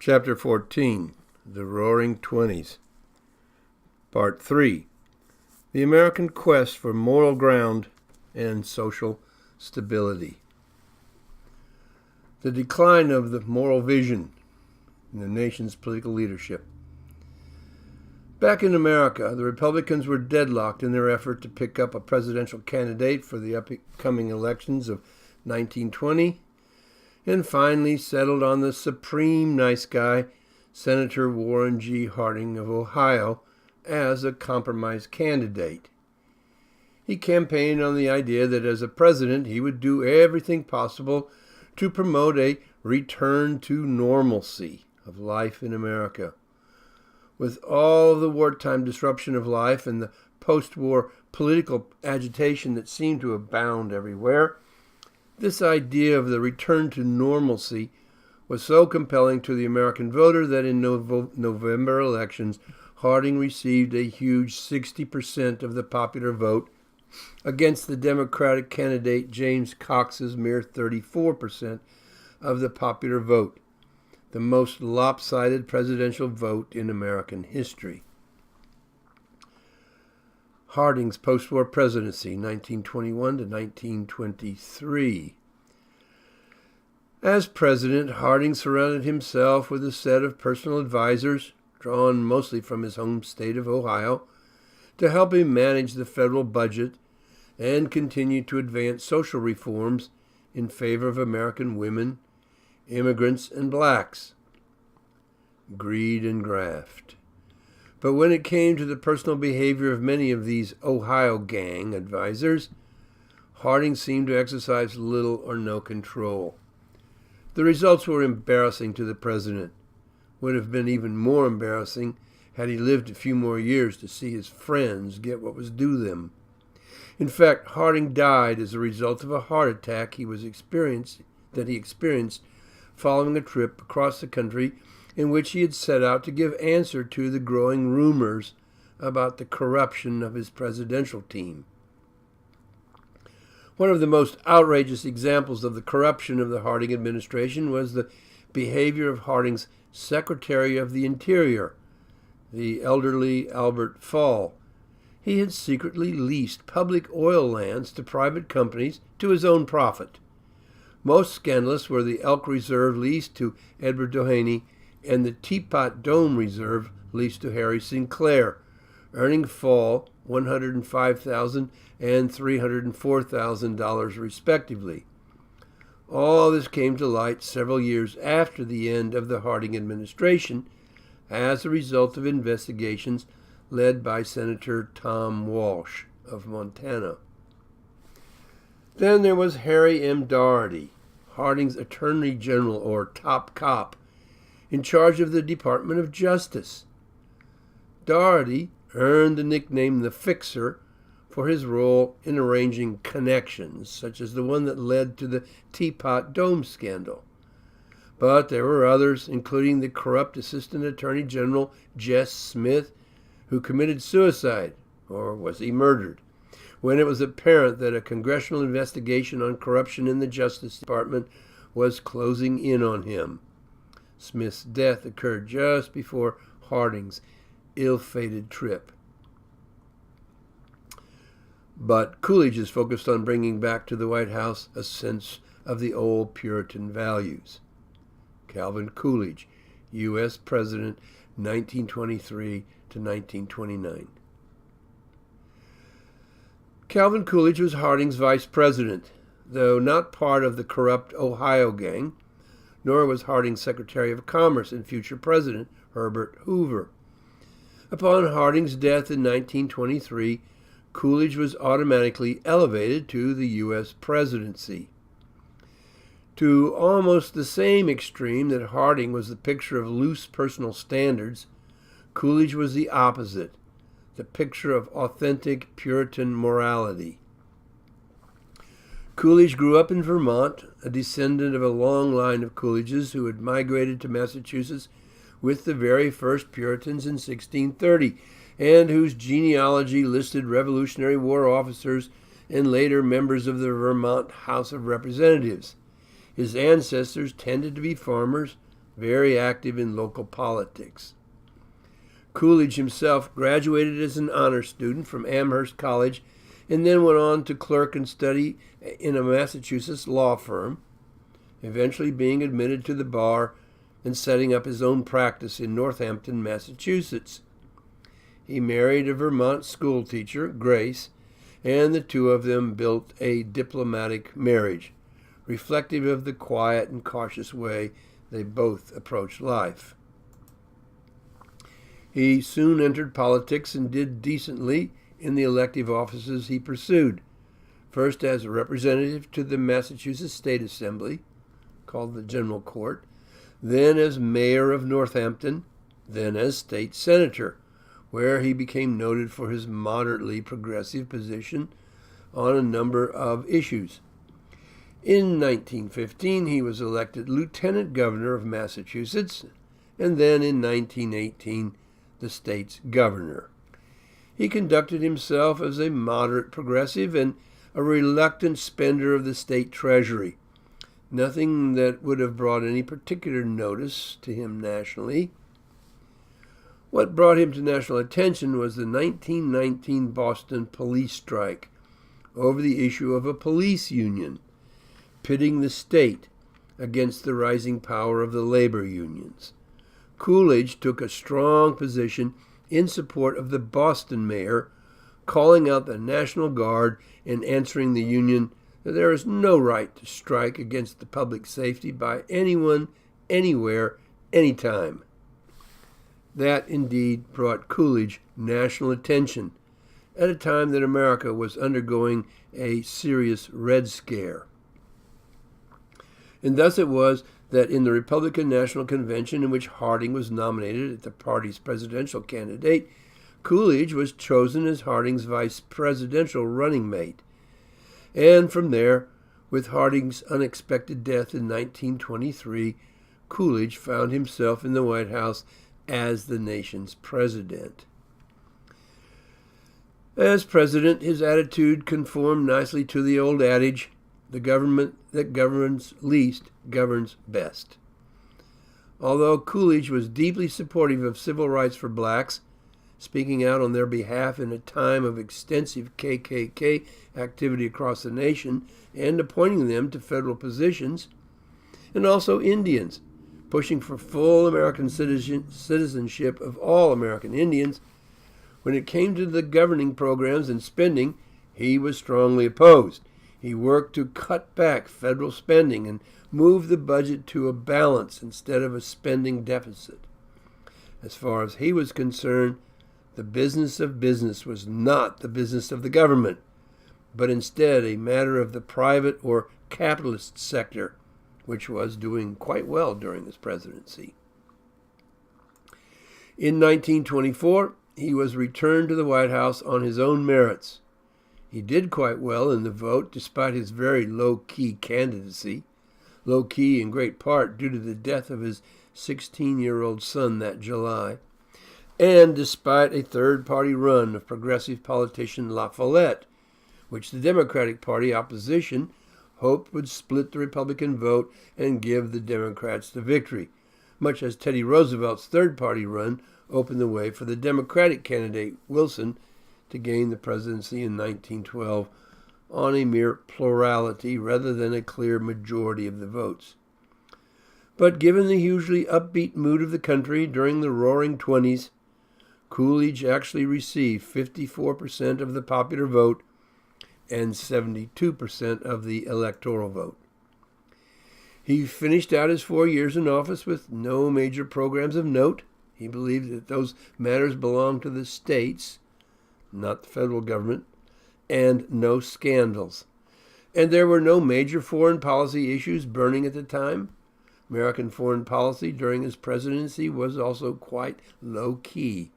Chapter 14, The Roaring Twenties. Part 3, The American Quest for Moral Ground and Social Stability. The decline of the moral vision in the nation's political leadership. Back in America, the Republicans were deadlocked in their effort to pick up a presidential candidate for the upcoming elections of 1920, and finally settled on the supreme nice guy, Senator Warren G. Harding of Ohio, as a compromise candidate. He campaigned on the idea that as a president he would do everything possible to promote a return to normalcy of life in America. With all the wartime disruption of life and the post-war political agitation that seemed to abound everywhere, this idea of the return to normalcy was so compelling to the American voter that in November elections, Harding received a huge 60% of the popular vote against the Democratic candidate James Cox's mere 34% of the popular vote, the most lopsided presidential vote in American history. Harding's post-war presidency, 1921 to 1923. As president, Harding surrounded himself with a set of personal advisors, drawn mostly from his home state of Ohio, to help him manage the federal budget and continue to advance social reforms in favor of American women, immigrants, and blacks. Greed and graft. But when it came to the personal behavior of many of these Ohio gang advisors, Harding seemed to exercise little or no control. The results were embarrassing to the president. Would have been even more embarrassing had he lived a few more years to see his friends get what was due them. In fact, Harding died as a result of a heart attack he experienced following a trip across the country in which he had set out to give answer to the growing rumors about the corruption of his presidential team. One of the most outrageous examples of the corruption of the Harding administration was the behavior of Harding's Secretary of the Interior, the elderly Albert Fall. He had secretly leased public oil lands to private companies to his own profit. Most scandalous were the Elk Reserve leased to Edward Doheny and the Teapot Dome Reserve leased to Harry Sinclair, earning Fall $105,000 and $304,000 respectively. All this came to light several years after the end of the Harding administration as a result of investigations led by Senator Tom Walsh of Montana. Then there was Harry M. Daugherty, Harding's Attorney General, or top cop, in charge of the Department of Justice. Daugherty earned the nickname the Fixer for his role in arranging connections, such as the one that led to the Teapot Dome scandal. But there were others, including the corrupt Assistant Attorney General Jess Smith, who committed suicide, or was he murdered, when it was apparent that a congressional investigation on corruption in the Justice Department was closing in on him. Smith's death occurred just before Harding's ill-fated trip. But Coolidge is focused on bringing back to the White House a sense of the old Puritan values. Calvin Coolidge, U.S. President, 1923 to 1929. Calvin Coolidge was Harding's vice president, though not part of the corrupt Ohio gang, nor was Harding's Secretary of Commerce and future President Herbert Hoover. Upon Harding's death in 1923, Coolidge was automatically elevated to the U.S. presidency. To almost the same extreme that Harding was the picture of loose personal standards, Coolidge was the opposite, the picture of authentic Puritan morality. Coolidge grew up in Vermont, a descendant of a long line of Coolidges who had migrated to Massachusetts with the very first Puritans in 1630, and whose genealogy listed Revolutionary War officers and later members of the Vermont House of Representatives. His ancestors tended to be farmers, very active in local politics. Coolidge himself graduated as an honor student from Amherst College and then went on to clerk and study in a Massachusetts law firm, eventually being admitted to the bar and setting up his own practice in Northampton, Massachusetts. He married a Vermont schoolteacher, Grace, and the two of them built a diplomatic marriage, reflective of the quiet and cautious way they both approached life. He soon entered politics and did decently in the elective offices he pursued, first as a representative to the Massachusetts State Assembly, called the General Court, then as mayor of Northampton, then as state senator, where he became noted for his moderately progressive position on a number of issues. In 1915, he was elected lieutenant governor of Massachusetts, and then in 1918, the state's governor. He conducted himself as a moderate progressive and a reluctant spender of the state treasury, nothing that would have brought any particular notice to him nationally. What brought him to national attention was the 1919 Boston police strike over the issue of a police union, pitting the state against the rising power of the labor unions. Coolidge took a strong position in support of the Boston mayor, calling out the National Guard and answering the union that there is no right to strike against the public safety by anyone, anywhere, anytime. That indeed brought Coolidge national attention at a time that America was undergoing a serious Red Scare. And thus it was that in the Republican National Convention, in which Harding was nominated as the party's presidential candidate, Coolidge was chosen as Harding's vice presidential running mate. And from there, with Harding's unexpected death in 1923, Coolidge found himself in the White House as the nation's president. As president, his attitude conformed nicely to the old adage, the government that governs least governs best. Although Coolidge was deeply supportive of civil rights for blacks, speaking out on their behalf in a time of extensive KKK activity across the nation and appointing them to federal positions, and also Indians, pushing for full American citizenship of all American Indians, when it came to the governing programs and spending, he was strongly opposed. He worked to cut back federal spending and move the budget to a balance instead of a spending deficit. As far as he was concerned, the business of business was not the business of the government, but instead a matter of the private or capitalist sector, which was doing quite well during his presidency. In 1924, he was returned to the White House on his own merits. He did quite well in the vote despite his very low-key candidacy, low-key in great part due to the death of his 16-year-old son that July, and despite a third-party run of progressive politician La Follette, which the Democratic Party opposition hoped would split the Republican vote and give the Democrats the victory, much as Teddy Roosevelt's third-party run opened the way for the Democratic candidate Wilson to gain the presidency in 1912 on a mere plurality rather than a clear majority of the votes. But given the hugely upbeat mood of the country during the Roaring '20s, Coolidge actually received 54% of the popular vote and 72% of the electoral vote. He finished out his 4 years in office with no major programs of note. He believed that those matters belonged to the states, not the federal government, and no scandals. And there were no major foreign policy issues burning at the time. American foreign policy during his presidency was also quite low-key.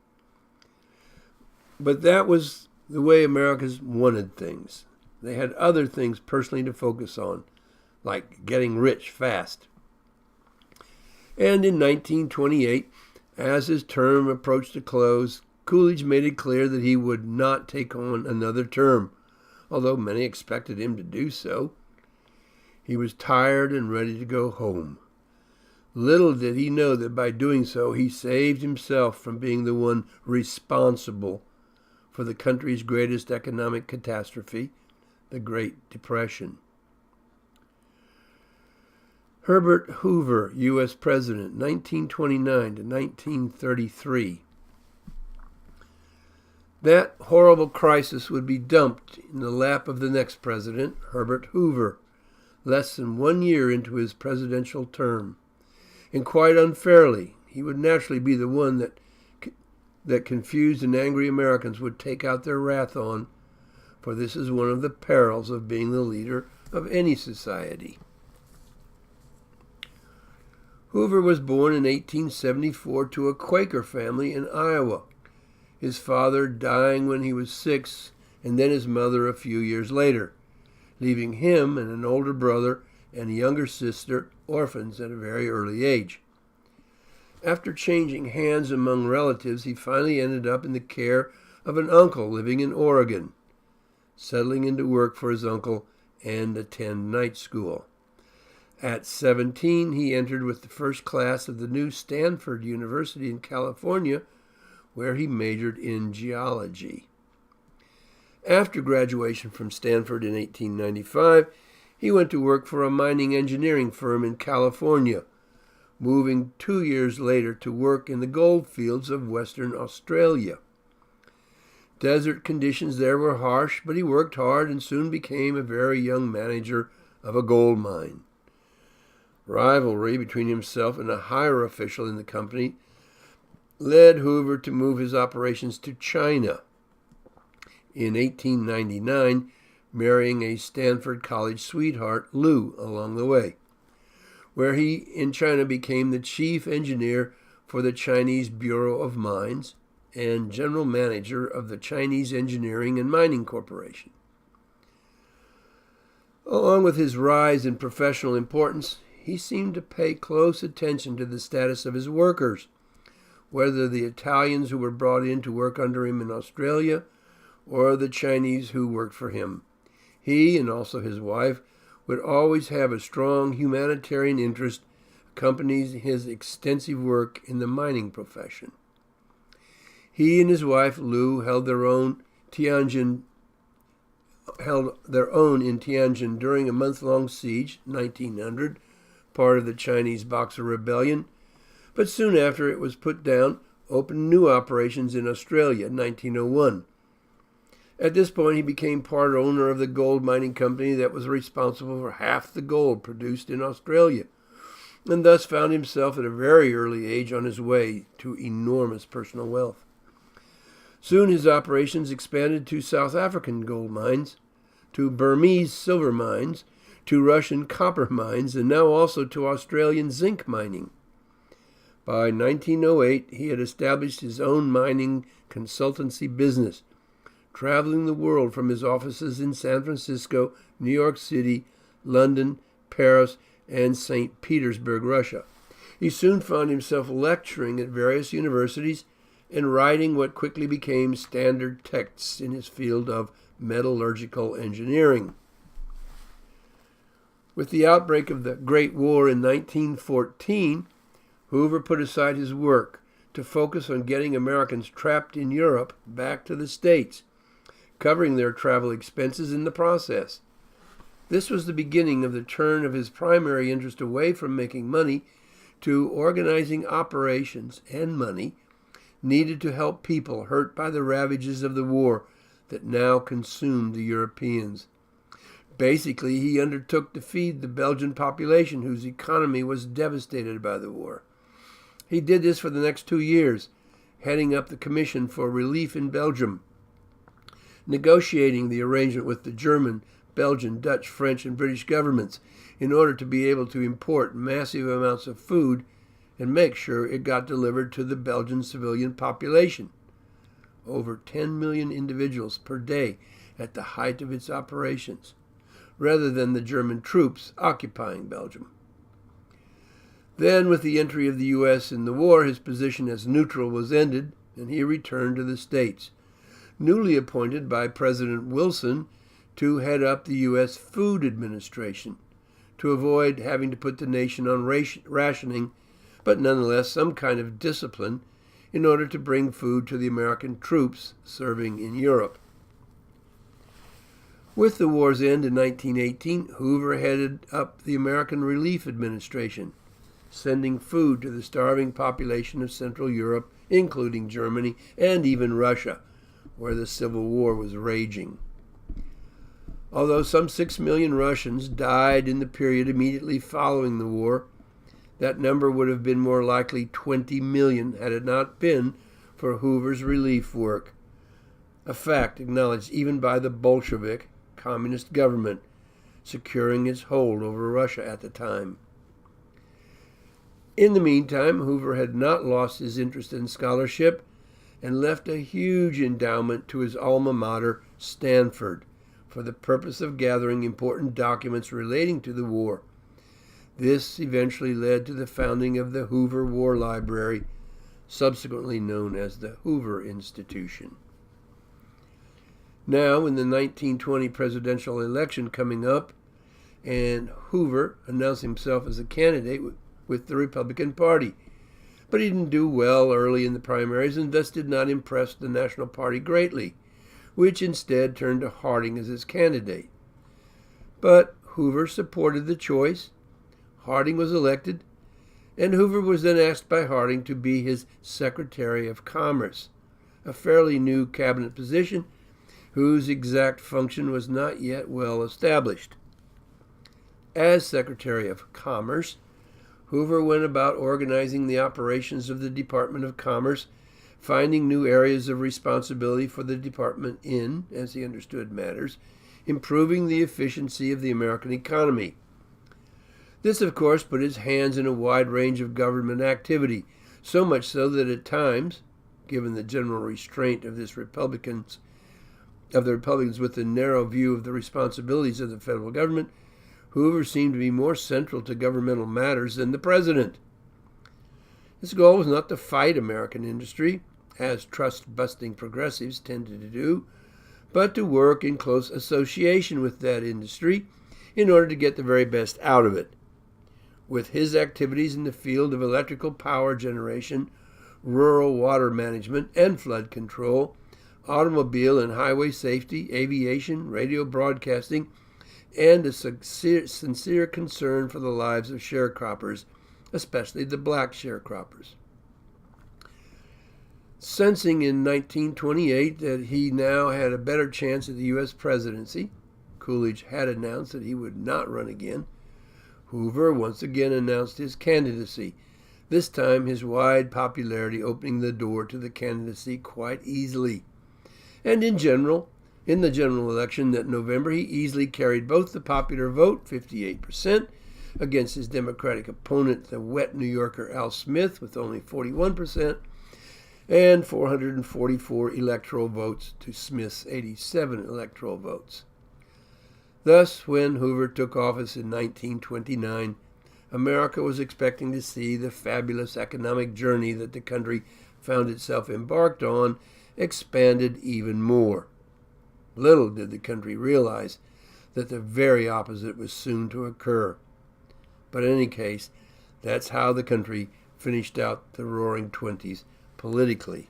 But that was the way Americans wanted things. They had other things personally to focus on, like getting rich fast. And in 1928, as his term approached a close, Coolidge made it clear that he would not take on another term, although many expected him to do so. He was tired and ready to go home. Little did he know that by doing so he saved himself from being the one responsible for the country's greatest economic catastrophe, the Great Depression. Herbert Hoover, U.S. President, 1929 to 1933. That horrible crisis would be dumped in the lap of the next president, Herbert Hoover, less than 1 year into his presidential term. And quite unfairly, he would naturally be the one that confused and angry Americans would take out their wrath on, for this is one of the perils of being the leader of any society. Hoover was born in 1874 to a Quaker family in Iowa, his father dying when he was 6, and then his mother a few years later, leaving him and an older brother and a younger sister orphans at a very early age. After changing hands among relatives, he finally ended up in the care of an uncle living in Oregon, settling into work for his uncle and attend night school. At 17, he entered with the first class of the new Stanford University in California, where he majored in geology. After graduation from Stanford in 1895, he went to work for a mining engineering firm in California, moving 2 years later to work in the gold fields of Western Australia. Desert conditions there were harsh, but he worked hard and soon became a very young manager of a gold mine. Rivalry between himself and a higher official in the company led Hoover to move his operations to China. In 1899, marrying a Stanford College sweetheart, Lou, along the way, where he in China became the chief engineer for the Chinese Bureau of Mines and general manager of the Chinese Engineering and Mining Corporation. Along with his rise in professional importance, he seemed to pay close attention to the status of his workers, whether the Italians who were brought in to work under him in Australia or the Chinese who worked for him. He, and also his wife, would always have a strong humanitarian interest accompanying his extensive work in the mining profession. He and his wife, Lou, held their own in Tianjin during a month-long siege, 1900, part of the Chinese Boxer Rebellion, but soon after it was put down, opened new operations in Australia, 1901. At this point, he became part owner of the gold mining company that was responsible for half the gold produced in Australia, and thus found himself at a very early age on his way to enormous personal wealth. Soon his operations expanded to South African gold mines, to Burmese silver mines, to Russian copper mines, and now also to Australian zinc mining. By 1908, he had established his own mining consultancy business, traveling the world from his offices in San Francisco, New York City, London, Paris, and St. Petersburg, Russia. He soon found himself lecturing at various universities and writing what quickly became standard texts in his field of metallurgical engineering. With the outbreak of the Great War in 1914, Hoover put aside his work to focus on getting Americans trapped in Europe back to the States, covering their travel expenses in the process. This was the beginning of the turn of his primary interest away from making money to organizing operations and money needed to help people hurt by the ravages of the war that now consumed the Europeans. Basically, he undertook to feed the Belgian population whose economy was devastated by the war. He did this for the next 2 years, heading up the Commission for Relief in Belgium, negotiating the arrangement with the German, Belgian, Dutch, French, and British governments in order to be able to import massive amounts of food and make sure it got delivered to the Belgian civilian population. Over 10 million individuals per day at the height of its operations, rather than the German troops occupying Belgium. Then, with the entry of the U.S. in the war, his position as neutral was ended, and he returned to the States, newly appointed by President Wilson to head up the U.S. Food Administration, to avoid having to put the nation on rationing but nonetheless some kind of discipline in order to bring food to the American troops serving in Europe. With the war's end in 1918, Hoover headed up the American Relief Administration, sending food to the starving population of Central Europe, including Germany and even Russia, where the Civil War was raging. Although some 6 million Russians died in the period immediately following the war, that number would have been more likely 20 million had it not been for Hoover's relief work, a fact acknowledged even by the Bolshevik communist government securing its hold over Russia at the time. In the meantime, Hoover had not lost his interest in scholarship and left a huge endowment to his alma mater, Stanford, for the purpose of gathering important documents relating to the war. This eventually led to the founding of the Hoover War Library, subsequently known as the Hoover Institution. Now, in the 1920 presidential election coming up, and Hoover announced himself as a candidate with the Republican Party. But he didn't do well early in the primaries and thus did not impress the National Party greatly, which instead turned to Harding as his candidate. But Hoover supported the choice, Harding was elected, and Hoover was then asked by Harding to be his Secretary of Commerce, a fairly new cabinet position whose exact function was not yet well established. As Secretary of Commerce, Hoover went about organizing the operations of the Department of Commerce, finding new areas of responsibility for the department in, as he understood matters, improving the efficiency of the American economy. This, of course, put his hands in a wide range of government activity, so much so that at times, given the general restraint of the Republicans with the narrow view of the responsibilities of the federal government, Hoover seemed to be more central to governmental matters than the president. His goal was not to fight American industry, as trust-busting progressives tended to do, but to work in close association with that industry in order to get the very best out of it. With his activities in the field of electrical power generation, rural water management, and flood control, automobile and highway safety, aviation, radio broadcasting, and a sincere concern for the lives of sharecroppers, especially the black sharecroppers. Sensing in 1928 that he now had a better chance at the U.S. presidency, Coolidge had announced that he would not run again, Hoover once again announced his candidacy, this time his wide popularity opening the door to the candidacy quite easily. And in the general election that November, he easily carried both the popular vote, 58%, against his Democratic opponent, the wet New Yorker Al Smith, with only 41%, and 444 electoral votes to Smith's 87 electoral votes. Thus, when Hoover took office in 1929, America was expecting to see the fabulous economic journey that the country found itself embarked on expanded even more. Little did the country realize that the very opposite was soon to occur. But in any case, that's how the country finished out the Roaring Twenties politically.